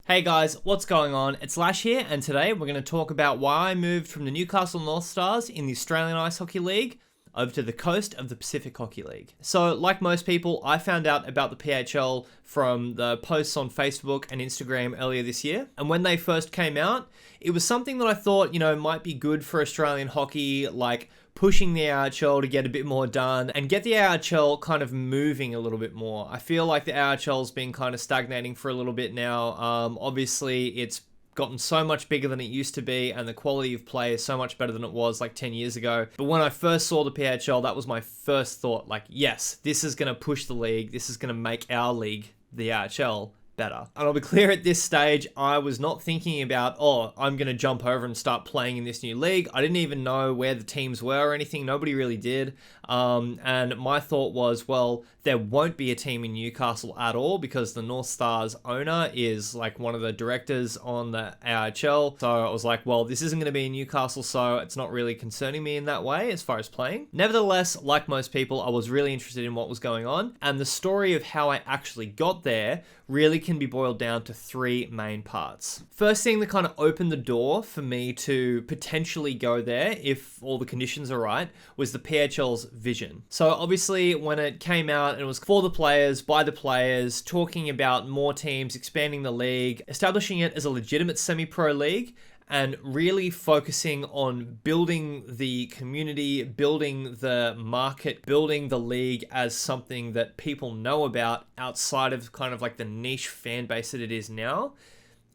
Hey guys, what's going on? It's Lash here, and today we're going to talk about why I moved from the Newcastle Northstars in the Australian Ice Hockey League over to the coast of the Pacific Hockey League. So, like most people, I found out about the PHL from the posts on Facebook and Instagram earlier this year. And when they first came out, it was something that I thought, might be good for Australian hockey, like pushing the AHL to get a bit more done and get the AHL kind of moving a little bit more. I feel like the AHL's been kind of stagnating for a little bit now. Obviously, it's gotten so much bigger than it used to be, and the quality of play is so much better than it was like 10 years ago. But when I first saw the PHL, that was my first thought, like, yes, this is going to push the league. This is going to make our league, the AHL, better. And I'll be clear, at this stage, I was not thinking about, I'm going to jump over and start playing in this new league. I didn't even know where the teams were or anything. Nobody really did. And my thought was, well, there won't be a team in Newcastle at all because the North Stars owner is like one of the directors on the AHL. So I was like, well, this isn't going to be in Newcastle, so it's not really concerning me in that way as far as playing. Nevertheless, like most people, I was really interested in what was going on. And the story of how I actually got there really can be boiled down to three main parts. First thing that kind of opened the door for me to potentially go there, if all the conditions are right, was the PHL's vision. So obviously when it came out, and it was for the players, by the players, talking about more teams, expanding the league, establishing it as a legitimate semi-pro league, and really focusing on building the community, building the market, building the league as something that people know about outside of kind of like the niche fan base that it is now,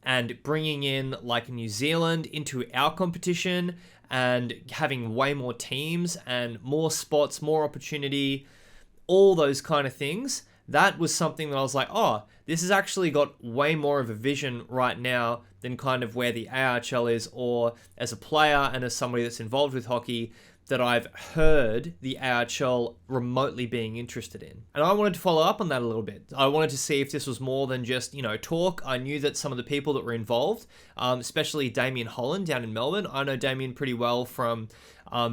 and bringing in like New Zealand into our competition and having way more teams and more spots, more opportunity, all those kind of things. That was something that I was like, this has actually got way more of a vision right now than kind of where the AHL is, or as a player and as somebody that's involved with hockey, that I've heard the AHL remotely being interested in. And I wanted to follow up on that a little bit. I wanted to see if this was more than just, talk. I knew that some of the people that were involved, especially Damien Holland down in Melbourne, I know Damien pretty well from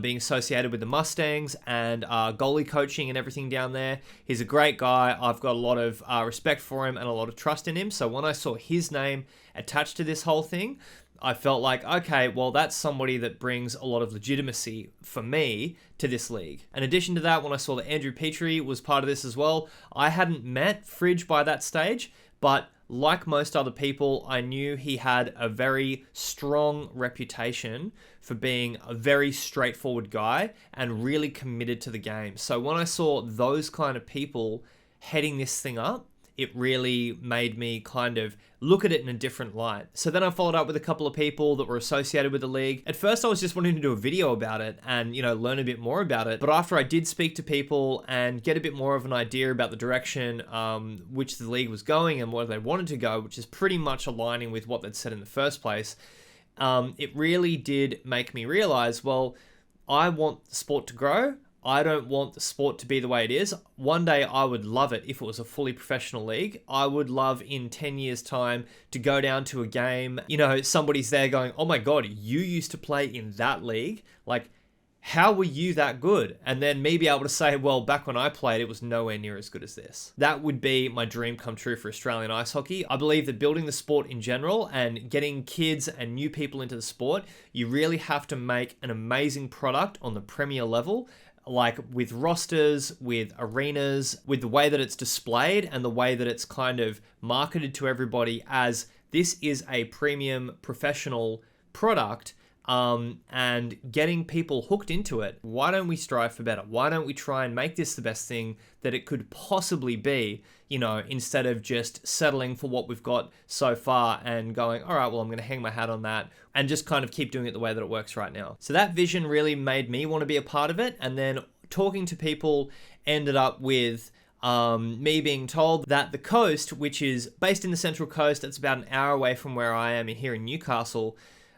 being associated with the Mustangs and goalie coaching and everything down there. He's a great guy. I've got a lot of respect for him and a lot of trust in him. So when I saw his name attached to this whole thing, I felt like, okay, well, that's somebody that brings a lot of legitimacy for me to this league. In addition to that, when I saw that Andrew Petrie was part of this as well, I hadn't met Fridge by that stage, but like most other people, I knew he had a very strong reputation for being a very straightforward guy and really committed to the game. So when I saw those kind of people heading this thing up, it really made me kind of look at it in a different light. So then I followed up with a couple of people that were associated with the league. At first, I was just wanting to do a video about it and, learn a bit more about it. But after I did speak to people and get a bit more of an idea about the direction which the league was going and where they wanted to go, which is pretty much aligning with what they'd said in the first place, it really did make me realize, well, I want the sport to grow. I don't want the sport to be the way it is. One day I would love it if it was a fully professional league. I would love in 10 years' time to go down to a game, somebody's there going, oh my God, you used to play in that league? Like, how were you that good? And then me be able to say, well, back when I played, it was nowhere near as good as this. That would be my dream come true for Australian ice hockey. I believe that building the sport in general and getting kids and new people into the sport, you really have to make an amazing product on the premier level, like with rosters, with arenas, with the way that it's displayed and the way that it's kind of marketed to everybody as this is a premium professional product, and getting people hooked into it. Why don't we strive for better? Why don't we try and make this the best thing that it could possibly be, instead of just settling for what we've got so far and going, all right, well, I'm going to hang my hat on that and just kind of keep doing it the way that it works right now. So that vision really made me want to be a part of it. And then talking to people ended up with me being told that the coast, which is based in the Central Coast, it's about an hour away from where I am here in Newcastle,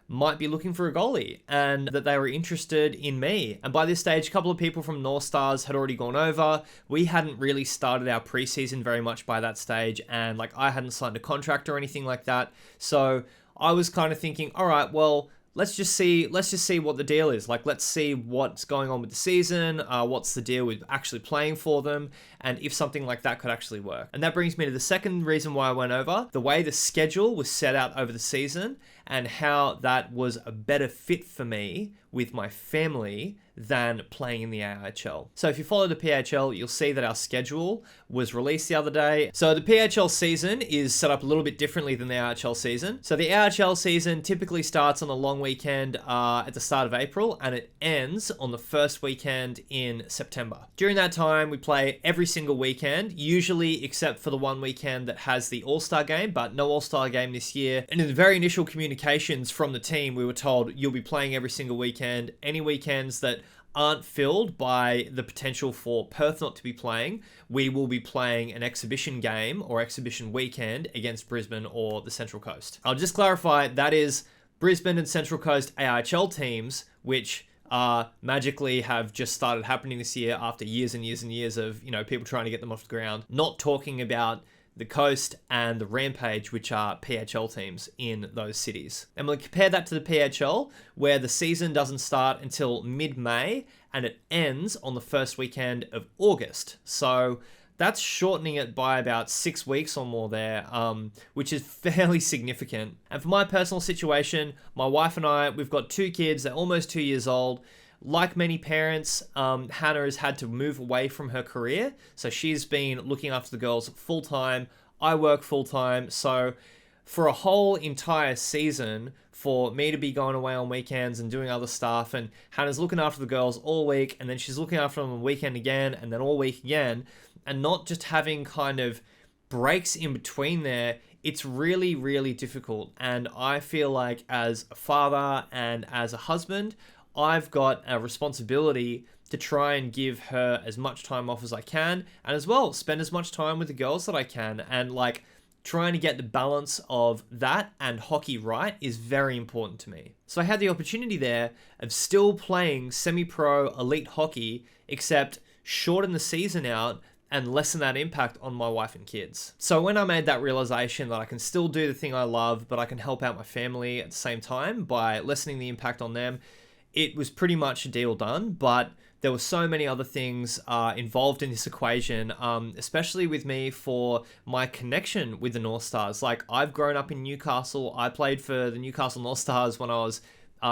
might be looking for a goalie and that they were interested in me. And by this stage, a couple of people from North Stars had already gone over. We hadn't really started our preseason very much by that stage, and I hadn't signed a contract or anything like that. So I was kind of thinking, all right, well, let's just see what the deal is. Like, let's see what's going on with the season, what's the deal with actually playing for them, and if something like that could actually work. And that brings me to the second reason why I went over, the way the schedule was set out over the season and how that was a better fit for me with my family than playing in the AIHL. So if you follow the PHL, you'll see that our schedule was released the other day. So the PHL season is set up a little bit differently than the AIHL season. So the AIHL season typically starts on a long weekend at the start of April, and it ends on the first weekend in September. During that time, we play every single weekend, usually except for the one weekend that has the All-Star game, but no All-Star game this year. And in the very initial communications from the team, we were told you'll be playing every single weekend. Any weekends that aren't filled by the potential for Perth not to be playing, we will be playing an exhibition game or exhibition weekend against Brisbane or the Central Coast. I'll just clarify, that is Brisbane and Central Coast AIHL teams, which magically have just started happening this year after years and years and years of, people trying to get them off the ground. Not talking about the Coast and the Rampage, which are PHL teams in those cities. And we'll compare that to the PHL, where the season doesn't start until mid-May and it ends on the first weekend of August. So that's shortening it by about 6 weeks or more there, which is fairly significant. And for my personal situation, my wife and I, we've got 2 kids, they're almost 2 years old. Like many parents, Hannah has had to move away from her career. So she's been looking after the girls full-time. I work full-time. So for a whole entire season, for me to be going away on weekends and doing other stuff, and Hannah's looking after the girls all week, and then she's looking after them on the weekend again, and then all week again, and not just having kind of breaks in between there, it's really, really difficult. And I feel like as a father and as a husband, I've got a responsibility to try and give her as much time off as I can, and as well spend as much time with the girls that I can. And like, trying to get the balance of that and hockey right is very important to me. So I had the opportunity there of still playing semi-pro elite hockey, except shorten the season out and lessen that impact on my wife and kids. So when I made that realization that I can still do the thing I love, but I can help out my family at the same time by lessening the impact on them, it was pretty much a deal done. But there were so many other things involved in this equation, especially with me for my connection with the Northstars. Like, I've grown up in Newcastle. I played for the Newcastle Northstars when I was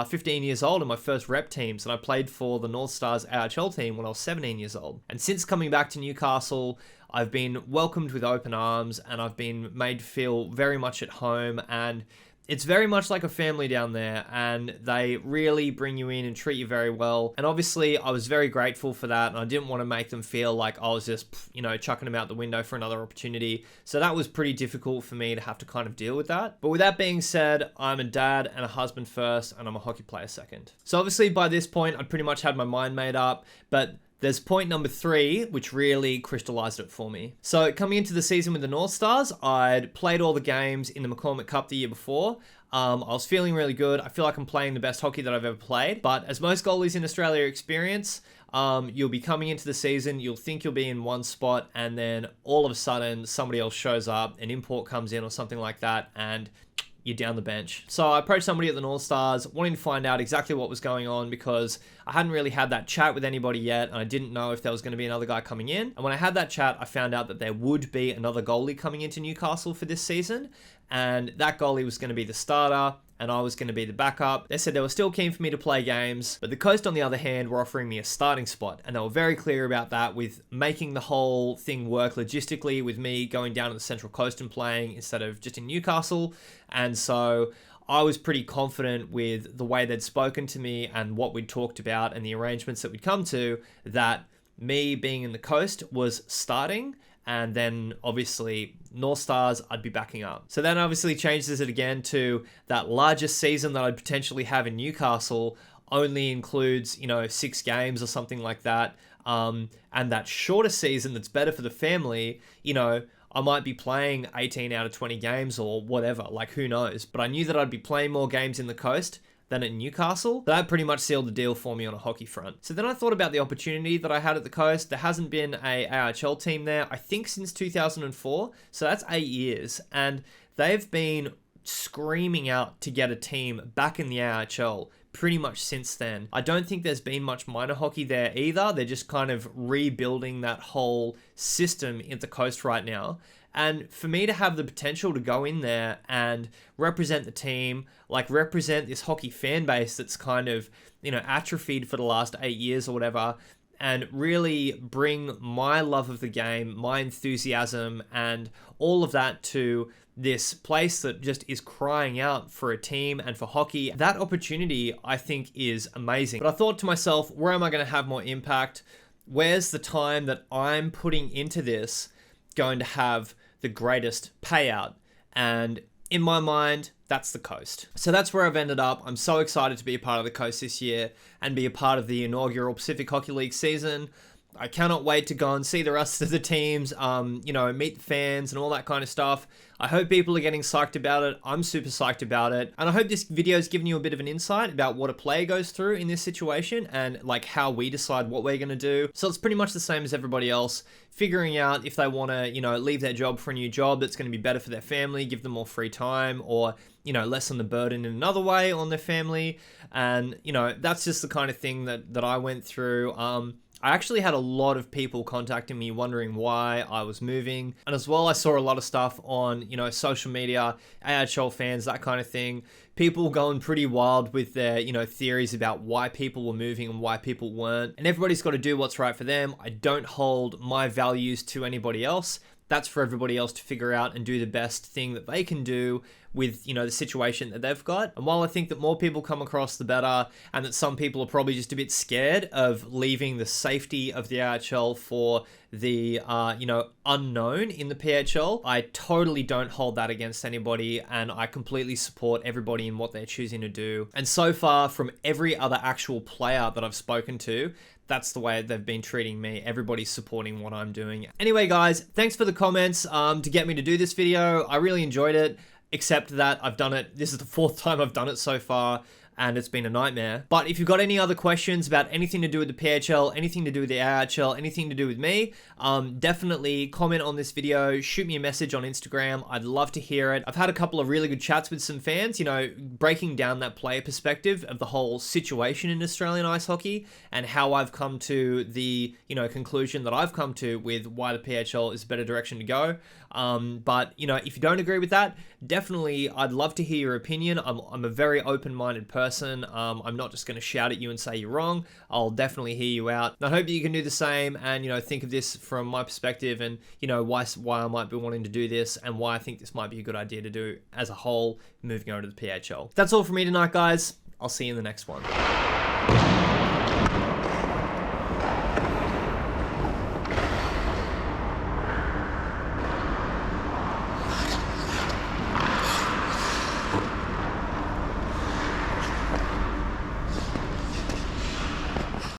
15 years old in my first rep teams, and I played for the Northstars AHL team when I was 17 years old. And since coming back to Newcastle, I've been welcomed with open arms, and I've been made to feel very much at home, and it's very much like a family down there, and they really bring you in and treat you very well. And obviously, I was very grateful for that, and I didn't want to make them feel like I was just, chucking them out the window for another opportunity. So that was pretty difficult for me to have to kind of deal with that. But with that being said, I'm a dad and a husband first, and I'm a hockey player second. So obviously, by this point, I'd pretty much had my mind made up, but there's point number 3, which really crystallized it for me. So coming into the season with the Northstars, I'd played all the games in the McCormick Cup the year before. I was feeling really good. I feel like I'm playing the best hockey that I've ever played. But as most goalies in Australia experience, you'll be coming into the season, you'll think you'll be in one spot, and then all of a sudden somebody else shows up, an import comes in or something like that, and you're down the bench. So I approached somebody at the Northstars wanting to find out exactly what was going on, because I hadn't really had that chat with anybody yet, and I didn't know if there was going to be another guy coming in. And when I had that chat, I found out that there would be another goalie coming into Newcastle for this season, and that goalie was going to be the starter, and I was going to be the backup. They said they were still keen for me to play games, but the Coast, on the other hand, were offering me a starting spot, and they were very clear about that, with making the whole thing work logistically with me going down to the Central Coast and playing instead of just in Newcastle. And so I was pretty confident with the way they'd spoken to me and what we'd talked about and the arrangements that we'd come to, that me being in the Coast was starting, and then obviously Northstars I'd be backing up. So that obviously changes it again to that largest season that I'd potentially have in Newcastle only includes, 6 games or something like that. And that shorter season that's better for the family, I might be playing 18 out of 20 games or whatever, like who knows. But I knew that I'd be playing more games in the Coast than at Newcastle. That pretty much sealed the deal for me on a hockey front. So then I thought about the opportunity that I had at the Coast. There hasn't been a AHL team there, I think, since 2004. So that's 8 years. And they've been screaming out to get a team back in the AHL pretty much since then. I don't think there's been much minor hockey there either. They're just kind of rebuilding that whole system at the coast right now. And for me to have the potential to go in there and represent the team, like represent this hockey fan base that's kind of, atrophied for the last 8 years or whatever, and really bring my love of the game, my enthusiasm, and all of that to this place that just is crying out for a team and for hockey. That opportunity, I think, is amazing. But I thought to myself, where am I going to have more impact? Where's the time that I'm putting into this going to have the greatest payout? And in my mind, that's the coast. So that's where I've ended up. I'm so excited to be a part of the coast this year and be a part of the inaugural Pacific Hockey League season. I cannot wait to go and see the rest of the teams, meet the fans and all that kind of stuff. I hope people are getting psyched about it. I'm super psyched about it. And I hope this video has given you a bit of an insight about what a player goes through in this situation and like how we decide what we're going to do. So it's pretty much the same as everybody else, figuring out if they want to, leave their job for a new job that's going to be better for their family, give them more free time, or, lessen the burden in another way on their family. And, that's just the kind of thing that I went through. I actually had a lot of people contacting me wondering why I was moving. And as well, I saw a lot of stuff on, social media, AHL fans, that kind of thing. People going pretty wild with their, theories about why people were moving and why people weren't. And everybody's got to do what's right for them. I don't hold my values to anybody else. That's for everybody else to figure out and do the best thing that they can do with, the situation that they've got. And while I think that more people come across, the better, and that some people are probably just a bit scared of leaving the safety of the AHL for the, unknown in the PHL, I totally don't hold that against anybody, and I completely support everybody in what they're choosing to do. And so far, from every other actual player that I've spoken to, that's the way they've been treating me. Everybody's supporting what I'm doing. Anyway, guys, thanks for the comments to get me to do this video. I really enjoyed it, except that I've done it. This is the 4th time I've done it so far, and it's been a nightmare. But if you've got any other questions about anything to do with the PHL, anything to do with the AHL, anything to do with me, definitely comment on this video, shoot me a message on Instagram. I'd love to hear it. I've had a couple of really good chats with some fans, breaking down that player perspective of the whole situation in Australian ice hockey and how I've come to the, conclusion that I've come to with why the PHL is a better direction to go. But if you don't agree with that, definitely I'd love to hear your opinion. I'm a very open-minded person. I'm not just going to shout at you and say you're wrong. I'll definitely hear you out. And I hope that you can do the same and, think of this from my perspective and, why I might be wanting to do this and why I think this might be a good idea to do as a whole moving over to the PHL. That's all from me tonight, guys. I'll see you in the next one.